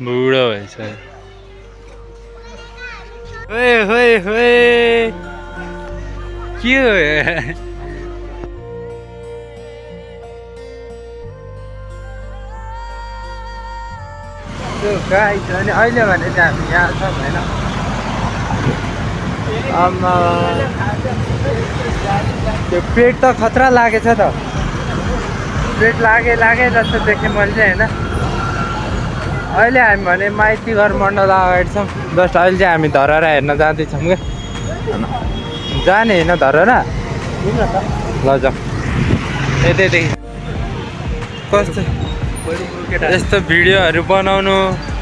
बुढो भएछ ओए होए होए के हो गाइस अनि अहिले भने चाहिँ हामी यहाँ छौँ होइन आमा त्यो पेट त खतरा लागेछ त पेट लागे जस्तो देखेँ मैले चाहिँ होइन अहिले हामी भने माइती घर मण्डल अगाडि छौँ जस्ट अहिले चाहिँ हामी धरहरा हेर्न जाँदैछौँ क्या जाने होइन धरहरा ल जाउँ यतैदेखि कस्तो यस्तो भिडियोहरू बनाउनु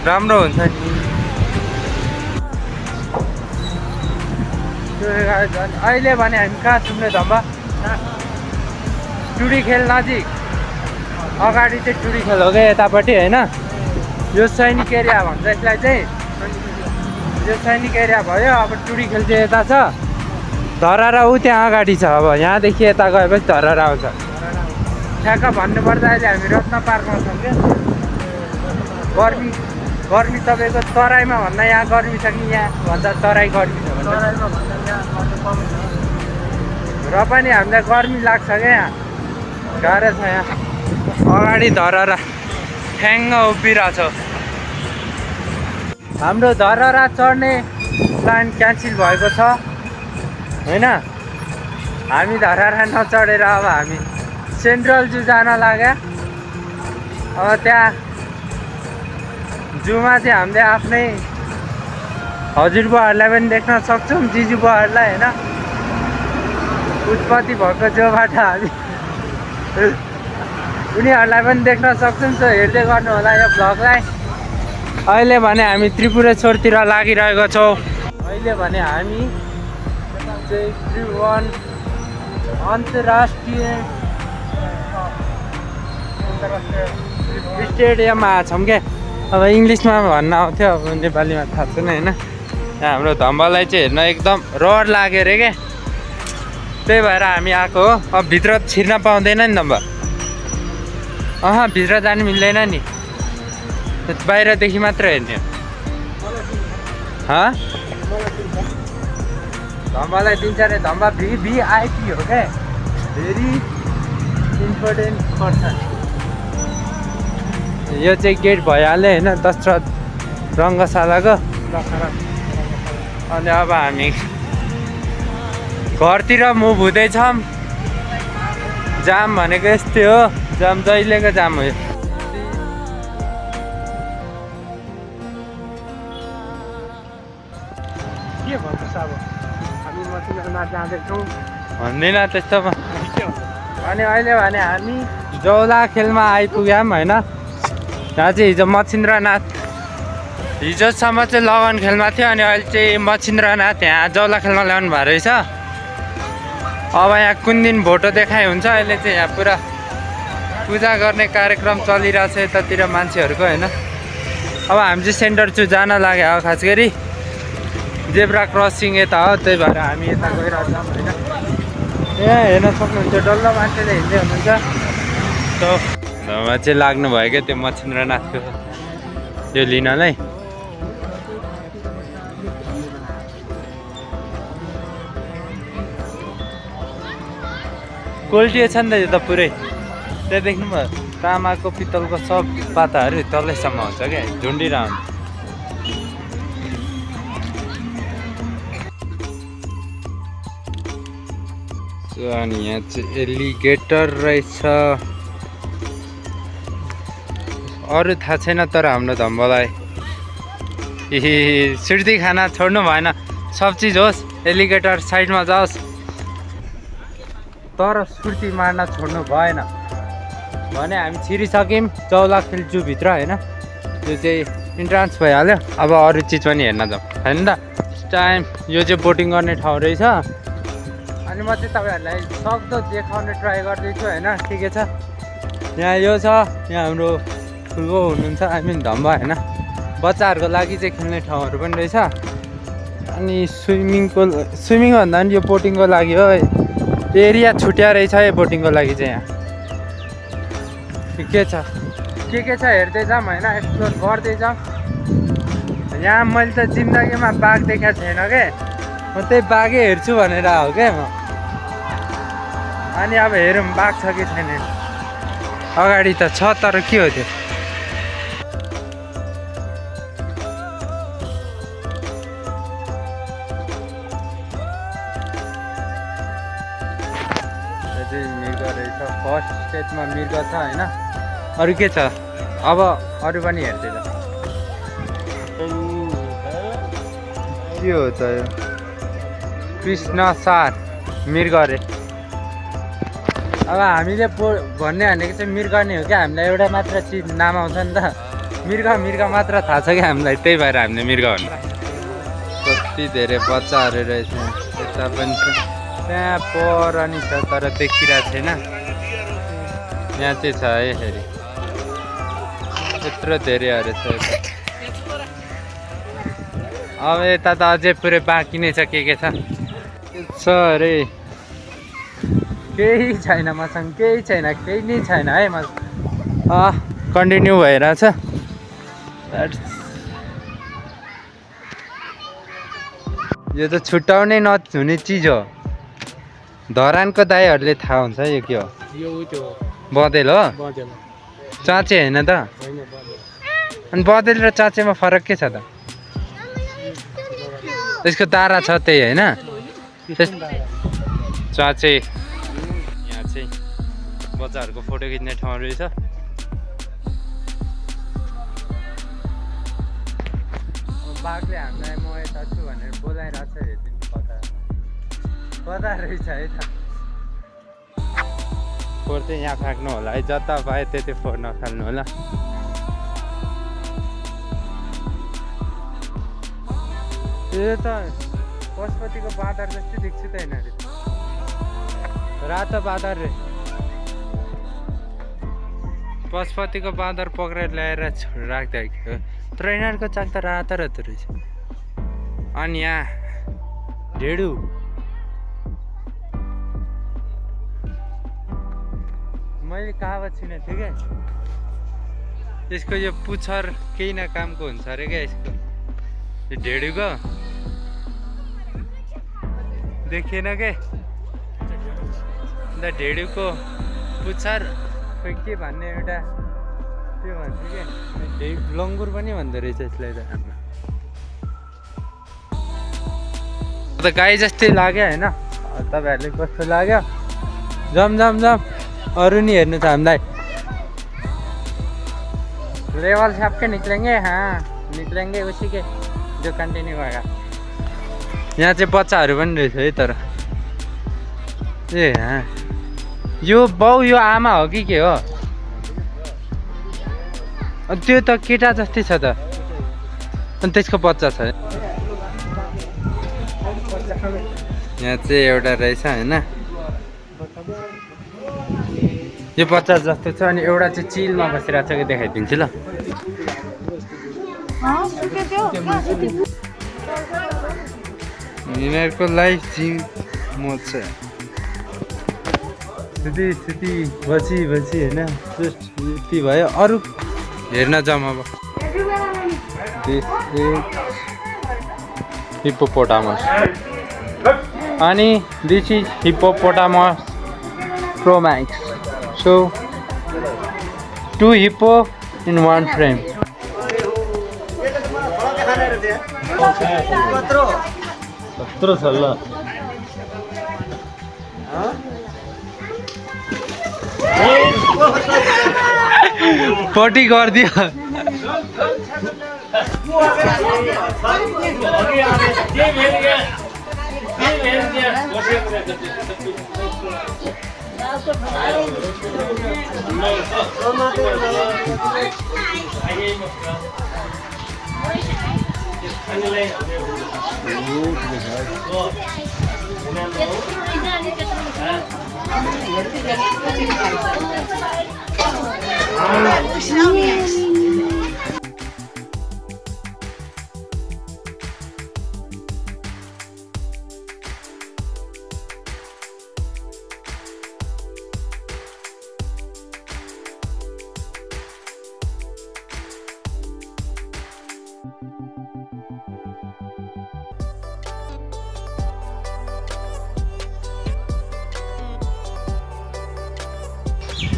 राम्रो हुन्छ नि अहिले भने हामी कहाँ छौँ नि धम्बा टुडी खेल नजिक अगाडि चाहिँ टुडी खेल हो क्या यतापट्टि होइन यो सैनिक एरिया भन्छ यसलाई चाहिँ यो सैनिक एरिया भयो अब टुडी खेल चाहिँ यता छ धरहरा ऊ त्यहाँ अगाडि छ अब यहाँदेखि यता गएपछि धरहरा आउँछ ठ्याक्क भन्नुपर्दा अहिले हामी रत्न पार्कमा छौँ क्या गर्मी तपाईँको तराईमा भन्दा यहाँ गर्मी छ कि यहाँ भन्दा तराई गर्मी छ र पनि हामीलाई गर्मी लाग्छ क्या यहाँ गाह्रो छ यहाँ अगाडि धरहरा ठ्याङ्ग उभिरहेछ हाम्रो धरहरा चढ्ने प्लान क्यान्सल भएको छ होइन हामी धरहरा नचढेर अब हामी सेन्ट्रल जू जान लाग्यो अब त्यहाँ जूमा चाहिँ हामीले आफ्नै हजुरबुवाहरूलाई पनि देख्न सक्छौँ जिजुबुवाहरूलाई होइन उत्पत्ति भएको जोबाट हामी उनीहरूलाई पनि देख्न सक्छौँ सो हेर्दै गर्नु होला यो भ्लगलाई अहिले भने हामी त्रिपुरेश्वरतिर लागिरहेको छौँ अहिले भने हामी चाहिँ त्रिभुवन अन्तर्राष्ट्रिय स्टेडियममा छौँ क्या अब इङ्ग्लिसमा भन्न आउँथ्यो अब नेपालीमा थाहा छैन होइन यहाँ हाम्रो धम्बालाई चाहिँ हेर्न एकदम रहर लाग्यो अरे क्या त्यही भएर हामी आएको हो अब भित्र छिर्न पाउँदैन नि धम्बा भित्र जानु मिल्दैन नि बाहिरदेखि मात्र हेर्ने हो धम्बालाई दिन्छ अरे धम्बा भिआइपी हो क्या भेरी इम्पोर्टेन्ट पर्सन यो चाहिँ गेट भइहाल्यो होइन दशरथ रङ्गशालाको अनि अब हामी घरतिर मुभ हुँदैछौँ जाम भनेको यस्तै हो जाम जहिलेको जाम हो के भन्नुहोस् अब हामी मसिनोमा जाँदैछौँ भन्दैन त्यस्तोमा अनि अहिले भने हामी जौला खेलमा आइपुग्यौँ होइन यहाँ चाहिँ हिजो मच्छिन्द्रनाथ हिजोसम्म चाहिँ लगन खेलमा थियो अनि अहिले चाहिँ मच्छिन्द्रनाथ यहाँ जौला खेलमा ल्याउनु भएको रहेछ अब यहाँ कुन दिन भोटो देखाइ हुन्छ अहिले चाहिँ यहाँ पुरा पूजा गर्ने कार्यक्रम चलिरहेछ यतातिर मान्छेहरूको होइन अब हामी चाहिँ सेन्टर चु जान लाग्यो हो खास गरी जेब्रा क्रसिङ यता हो त्यही भएर हामी यता गइरहेछौँ होइन यहाँ हेर्न सक्नुहुन्छ डल्लो मान्छेले हिँड्दै हुनुहुन्छ मा चाहिँ लाग्नु भयो क्या त्यो मच्छिन्द्रनाथको त्यो लिनलाई क्वालिटी छ नि त यो त पुरै त्यहाँ देख्नुभयो तामाको पित्तलको सब पाताहरू तलैसम्म हुन्छ क्या झुन्डिरहन्छ अनि यहाँ चाहिँ एलिगेटर रहेछ अरू थाहा छैन तर हाम्रो धम्बालाई सुर्ती खाना छोड्नु भएन सब चिज होस् एलिगेटर साइडमा जाओस् तर सुर्ती मार्न छोड्नु भएन भने हामी छिरिसक्यौँ जौला खेल्चुभित्र होइन त्यो चाहिँ इन्ट्रान्स भइहाल्यो अब अरू चिज पनि हेर्न जाउँ होइन त टाइम यो चाहिँ बोटिङ गर्ने ठाउँ रहेछ अनि म चाहिँ तपाईँहरूलाई सक्दो देखाउने ट्राई गर्दैछु होइन ठिकै छ यहाँ यो छ यहाँ हाम्रो ठुलो हुनुहुन्छ आई मिन धम्बा होइन बच्चाहरूको लागि चाहिँ खेल्ने ठाउँहरू पनि रहेछ अनि स्विमिङ भन्दा पनि यो बोटिङको लागि हो एरिया छुट्या रहेछ यो बोटिङको लागि चाहिँ यहाँ ठिकै छ के छ हेर्दै जाऊँ होइन, एक्सप्लोर गर्दै जाऊँ। यहाँ मैले त जिन्दगीमा बाघ देखाएको छैन के, म त्यही बाघै हेर्छु भनेर हो क्या म। अनि अब हेरौँ बाघ छ कि छैन। अगाडि त छ तर के हो त्यो। मृग रहेछ, फर्स्ट स्टेजमा मृग छ होइन। अरू के छ अब, अरू पनि हेर्दै जाऊँ। के हो त यो? कृष्ण सार मृग अरे। अब हामीले भन्ने भनेको चाहिँ मृग नै हो क्या। हामीलाई एउटा मात्र चिज नाम आउँछ नि त, मृग मृग मात्र थाहा छ क्या हामीलाई, त्यही भएर हामीले मृग भन्नु। कति धेरै बच्चाहरू रहेछ, यता पनि छ, त्यहाँ पर नि छ तर देखिरहेको छैन। यहाँ चाहिँ छ है फेरि, यत्रो धेरैहरू छ यता। अब यता त अझै पुरै बाँकी नै छ, के छ अरे। केही छैन मसँग, केही छैन, केही नै छैन है म। कन्टिन्यू भइरहेछ। यो त छुट्याउनै नहुने चिज हो। धरानको दाइहरूले थाहा हुन्छ यो के हो। बँदेल हो, चाँचे होइन त। अनि बँदेल र चाँचेमा फरक के छ त? त्यसको तारा छ त्यही होइन। चाँचे यहाँ चाहिँ बच्चाहरूको फोटो खिच्ने ठाउँ रहेछ। बाघले हामीलाई म यता छु भनेर बोलाइरहेको छ, हेरिदिनु कता कता रहेछ है त। फोहोर चाहिँ यहाँ फ्याँक्नु होला है, जता पायो त्यति फोहोर नफाल्नु होला। यो त पशुपतिको बाँदर जस्तै देख्छु त होइन रे, रातो बाँदर रे। पशुपतिको बाँदर पक्रेर ल्याएर राख्दाखेरि तर यिनीहरूको चाक त रातो रातो रहेछ। अनि यहाँ ढेडु, मैले कहावत सुनेको थिएँ क्या, यसको यो पुच्छर केही न कामको हुन्छ अरे क्या यसको, यो ढेडुको देखिएन के। अन्त ढेडुको पुच्छर खोइ के भन्ने एउटा त्यो भन्छ के, लङ्गुर पनि भन्दो रहेछ यसलाई त। त गाई जस्तै लाग्यो होइन, तपाईँहरूले कस्तो लाग्यो? जाम जाम जाम, अरू नि हेर्नु छ हामीलाई। लेवल सबके निक्लेंगे, हाँ निक्लेंगे उसी के जो कंटिन्यू होगा। यहाँ चाहिँ बच्चाहरू पनि रहेछ है तर। ए हाँ, यो बाउ यो आमा हो कि के हो? त्यो त केटा जस्तै छ त, अनि त्यसको बच्चा छ। यहाँ चाहिँ एउटा रहेछ होइन, यो बच्चा जस्तो छ। अनि एउटा चाहिँ चिलमा बसिरहेको छ कि, देखाइदिन्छु ल। यिनीहरूको लाइफ म छ सुती बसी होइन, यति भयो। अरू हेर्न जाऊँ अब। हिप्पोपोटामस अनि this is hippopotamus Pro Max. So 2 hippo in 1 frame. Patro salla. Potty गरिदियो।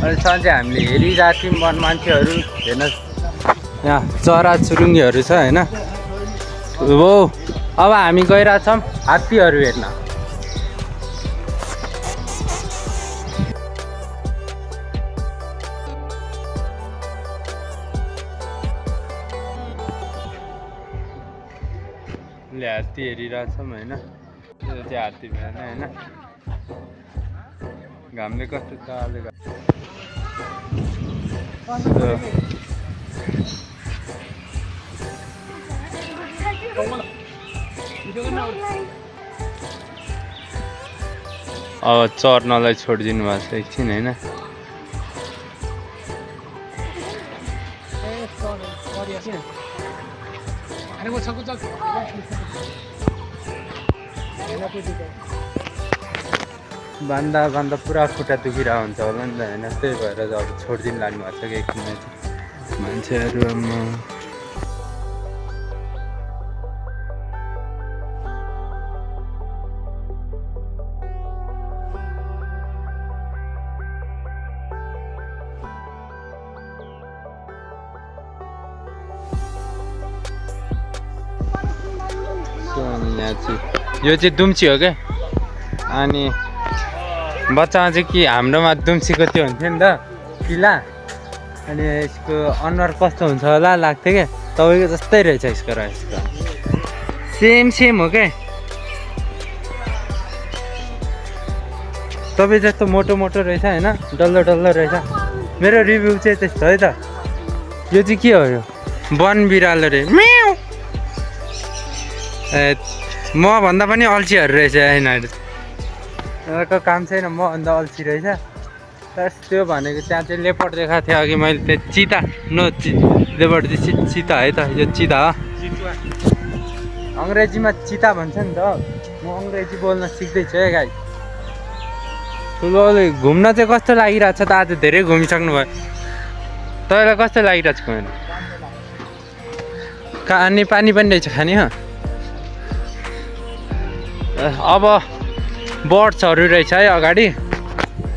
अनि सधैँ हामीले हेरिरहेको थियौँ वन मान्छेहरू हेर्न यहाँ चरा चुरुङ्गीहरू छ होइन। हो अब हामी गइरहेछौँ हात्तीहरू हेर्न। हात्ती हेरिरहेछौँ होइन। त्यो चाहिँ हात्ती भएन होइन। घामले कस्तो चाले अब चर्नलाई छोडिदिनु भएको छ एकछिन होइन। बान्दा पुरा खुट्टा दुखिरहेको हुन्छ होला नि त होइन। त्यही भएर अब छोडिदिनु लाग्नु भएको छ कि एकछिन मान्छेहरू। यहाँ चाहिँ यो चाहिँ दुम्सी हो क्या। अनि बच्चामा चाहिँ कि हाम्रोमा दुम्सीको त्यो हुन्थ्यो नि त किला। अनि यसको अनुहार कस्तो हुन्छ होला लाग्थ्यो क्या। तपाईँको जस्तै रहेछ यसको र यसको सेम हो क्या। तपाईँ जस्तो मोटो रहेछ होइन। डल्लो रहेछ। मेरो रिभ्यू चाहिँ त्यस्तो है त। यो चाहिँ के हो यो वन बिरालो रे म्याउ। म भन्दा पनि अल्छीहरू रहेछ यिनीहरू। यिनीहरूको काम छैन म भन्दा अल्छी रहेछ। तर त्यो भनेको त्यहाँ चाहिँ लेपर्ड देखाएको थियो अघि मैले। त्यो चिता लेपर्ड चाहिँ चिता है त। यो चिता हो। अङ्ग्रेजीमा चिता भन्छ नि त। म अङ्ग्रेजी बोल्न सिक्दैछु है गाई। ठुलो घुम्न चाहिँ कस्तो लागिरहेको छ त। आज धेरै घुमिसक्नु भयो। तपाईँलाई कस्तो लागिरहेको छ घुमेर? पानी पनि रहेछ खाने हो। अब बर्ड्सहरू रहेछ है अगाडि।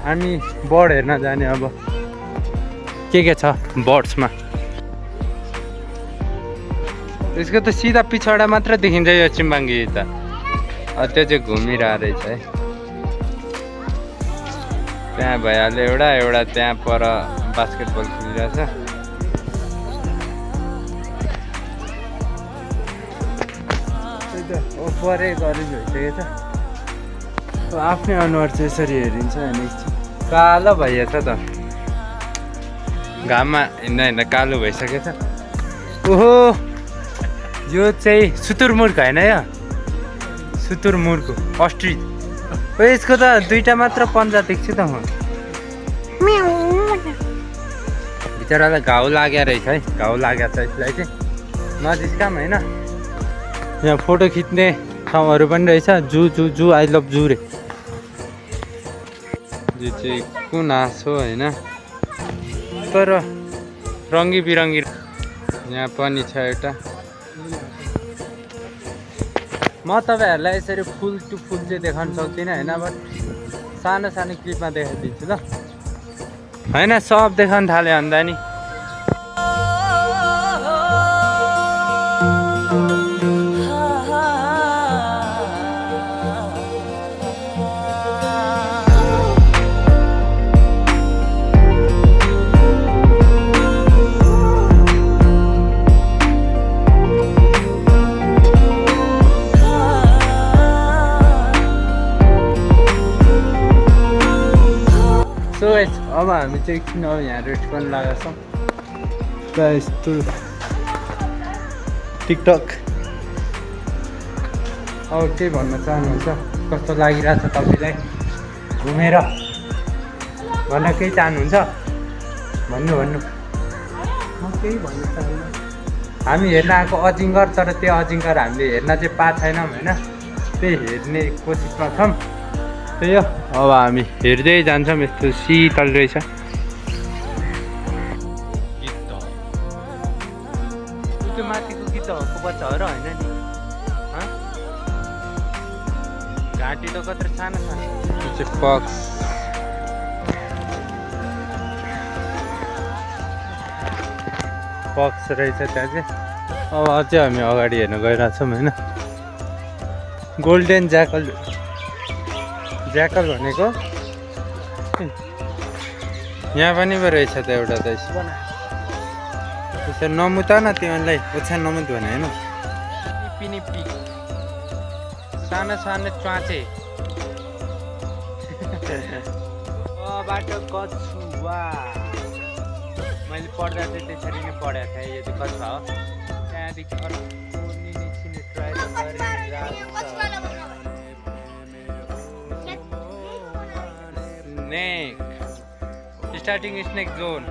हामी बर्ड हेर्न जाने। अब के छ बर्ड्समा। यसको त सिधा पछाडा मात्र देखिन्छ यो चिम्पाङ्गी त। त्यो चाहिँ घुमिरहेको रहेछ है। त्यहाँ भइहाल्यो एउटा त्यहाँ पर बास्केटबल खेलिरहेछ। परे गरिब भइसकेछ। आफ्नै अनुहार चाहिँ यसरी हेरिन्छ होइन। कालो भइएछ त घाममा हिँड्दा कालो भइसकेछ। ओहो यो चाहिँ सुतुरमुर्ग होइन यो सुतुरमुर्ग अस्ट्रिच। यसको त दुईटा मात्र पन्जा देख्छु त म। बिचरालाई घाउ लाग्यो रहेछ है। घाउ लागेको छ यसलाई चाहिँ। नजिस्काम होइन। यहाँ फोटो खिच्ने ठाउँहरू पनि रहेछ। जू आई लभ जू रे। यो चाहिँ कुन हाँस हो होइन। तर रङ्गी बिरङ्गी यहाँ पनि छ एउटा। म तपाईँहरूलाई यसरी फुल टु फुल चाहिँ देखाउन सक्दिनँ होइन। बट सानो क्लिपमा देखाइदिन्छु ल होइन। सब देखाउन थाल्यो भन्दा नि अब हामी चाहिँ एकछिन अब यहाँ रेस्ट गर्न लागेको छौँ। यस्तो टिकटक अब के भन्न चाहनुहुन्छ? कस्तो लागिरहेछ तपाईँलाई घुमेर? भन्न केही चाहनुहुन्छ? भन्नु म केही भन्न चाहन्न। हामी हेर्न आएको अजिङ्गर। तर त्यो अजिङ्गर हामीले हेर्न चाहिँ पाएको छैनौँ होइन। त्यही हेर्ने कोसिसमा छौँ। त्यही हो। अब हामी हेर्दै जान्छौँ। यस्तो शीतल रहेछ। त्यो माथिको गिद्धहरूको बच्चा हो र होइन नि? घाँटी त कत्रो सानो। त्यो चाहिँ पक्स बक्स रहेछ त्यहाँ चाहिँ। अब अझै हामी अगाडि हेर्न गइरहेछौँ होइन। गोल्डन ज्याकल भनेको यहाँ पनि पो रहेछ त एउटा त त्यसो नमुत न तिमीलाई ओछ्यान नमुत भने होइन। पिनी पिक सानो सानो च्वाचे बाटो कछुवा मैले पढ्दा चाहिँ त्यसरी नै पढेको थिएँ। यो चाहिँ कछुवा हो। त्यहाँदेखि अर्को निस्किने try snake starting snake John.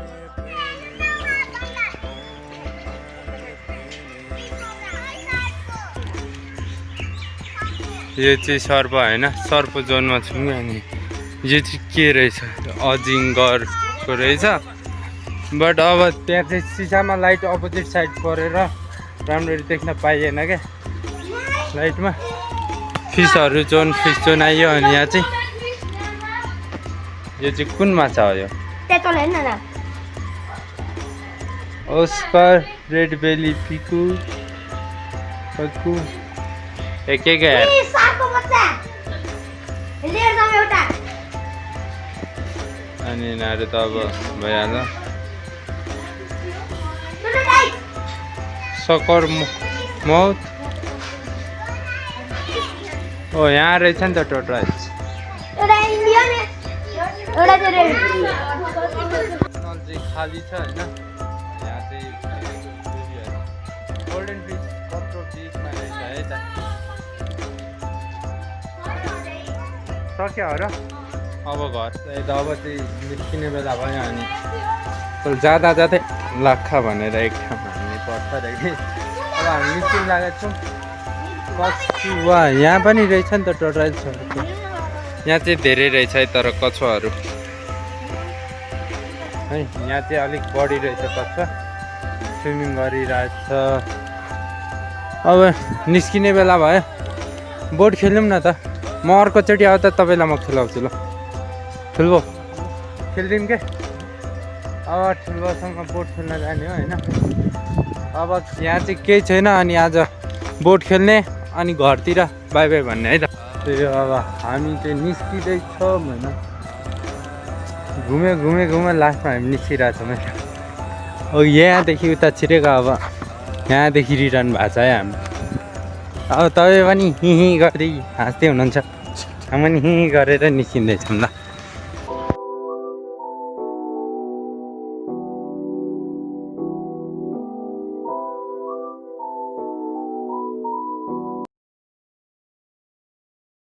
यो चाहिँ सर्प होइन, सर्प जोनमा छौँ कि। अनि यो चाहिँ के रहेछ अजिङ्गरको रहेछ। बट अब त्यहाँ चाहिँ सिसामा लाइट अपोजिट साइड परेर राम्ररी देख्न पाइएन क्या लाइटमा। फिसहरू जोन फिस जोन आइयो। अनि यहाँ चाहिँ यो चाहिँ कुन माछा हो यो? ओस्कर रेड बेली पिकु एक अनि यिनीहरू त अब भइहाल्छ। सकर मौत ओ यहाँ रहेछ नि त टोटराइज। खाली छ होइन। यहाँ चाहिँ गोल्डन फिस कत्रो बिचमा रहेछ है त। सक्यो र अब घर अब चाहिँ निस्किने बेला भयो। अनि जाँदा जाँदै लाखा भनेर एक ठाउँमा हामी पर्छ रहेछ। अब हामी निस्किनु लागेको छौँ। कछुवा यहाँ पनि रहेछ नि त टोटराइल्सहरूको। यहाँ चाहिँ धेरै रहेछ है तर कछुवाहरू है। यहाँ चाहिँ अलिक बढी रहेछ कछुवा। स्विमिङ गरिरहेछ। अब निस्किने बेला भयो। बोट खेलौँ न त। म अर्कोचोटि आउँदा तपाईँलाई म खेलाउँछु ल। ठुल्बो खेलिदिउँ के। अब ठुल्बोसँग बोट खेल्न जाने हो होइन। अब यहाँ चाहिँ केही छैन। अनि आज बोट खेल्ने अनि घरतिर बाई बाई भन्ने है त। त्यो अब हामी चाहिँ निस्किँदैछौँ होइन। घुमे लास्टमा हामी निस्किरहेछौँ है। अब यहाँदेखि उता छिरेको अब यहाँदेखि रिटर्न भएको छ है हामी। अब तपाईँ पनि हिँ गर्दै हाँस्दै हुनुहुन्छ। हामी पनि हिँ गरेर निस्किँदैछौँ ल।